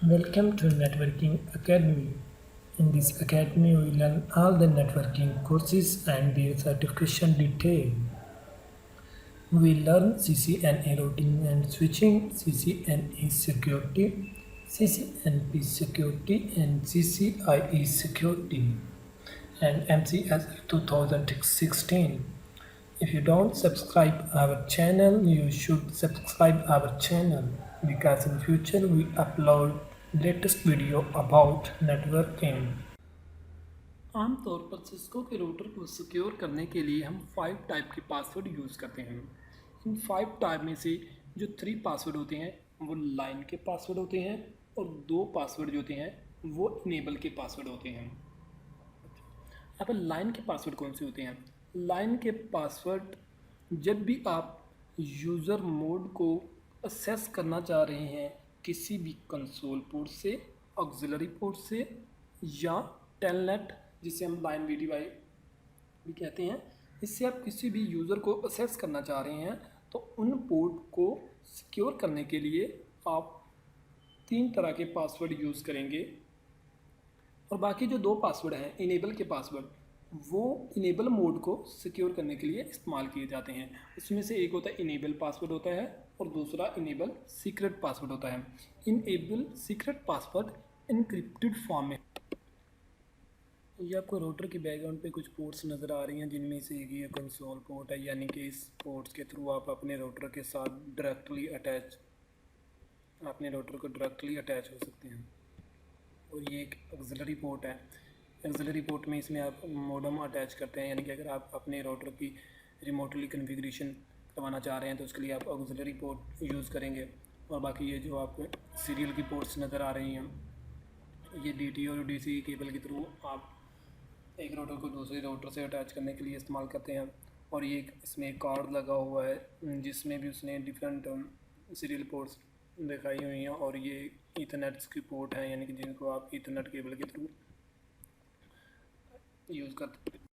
Welcome to Networking Academy. In this academy, we learn all the networking courses and their certification detail. We learn CCNA routing and switching, CCNA security, CCNP security, and CCIE security, and MCS 2016. If you don't subscribe our channel, you should subscribe our channel because in future we upload latest video about networking. आमतौर पर Cisco के router को secure करने के लिए हम 5 type के password use करते हैं। इन 5 टाइप में से जो 3 पासवर्ड होते हैं वो लाइन के पासवर्ड होते हैं और 2 पासवर्ड जो होते हैं वो इनेबल के पासवर्ड होते हैं। अब लाइन के पासवर्ड कौन से होते हैं? लाइन के पासवर्ड जब भी आप यूज़र मोड को असेस करना चाह रहे हैं किसी भी कंसोल पोर्ट से, ऑक्सिलरी पोर्ट से या टेलनेट जिसे हम लाइन वीडीआई भी कहते हैं, इससे आप किसी भी यूज़र को असेस करना चाह रहे हैं तो उन पोर्ट को सिक्योर करने के लिए आप 3 तरह के पासवर्ड यूज़ करेंगे। और बाकी जो 2 पासवर्ड हैं इनेबल के पासवर्ड, वो इनेबल मोड को सिक्योर करने के लिए इस्तेमाल किए जाते हैं। उसमें से एक होता है इनेबल पासवर्ड होता है और दूसरा इनेबल सीक्रेट पासवर्ड होता है। Enable secret password encrypted form में। ये आपको रूटर की बैकग्राउंड पे कुछ पोर्ट्स नज़र आ रही हैं जिनमें से एक ये कंसोल पोर्ट है, यानी कि इस पोर्ट्स के थ्रू आप अपने रूटर के साथ डायरेक्टली अटैच हो सकते हैं। और ये एक ऑक्सिलरी पोर्ट है। ऑक्सिलरी पोर्ट में इसमें आप मोडेम अटैच करते हैं, यानी कि अगर आप अपने रूटर की रिमोटली कॉन्फ़िगरेशन करवाना चाह रहे हैं तो उसके लिए आप ऑक्सिलरी पोर्ट यूज़ करेंगे। और बाकी ये जो आपको सीरियल की पोर्ट्स नज़र आ रही हैं, ये DT और DC केबल के थ्रू आप एक रूटर को दूसरे रूटर से अटैच करने के लिए इस्तेमाल करते हैं। और ये इसमें एक कार्ड लगा हुआ है जिसमें भी उसने डिफरेंट सीरियल पोर्ट्स दिखाई हुई हैं। और ये ईथरनेट की पोर्ट है, यानी कि जिनको आप ईथरनेट केबल के थ्रू यूज़ करते हैं।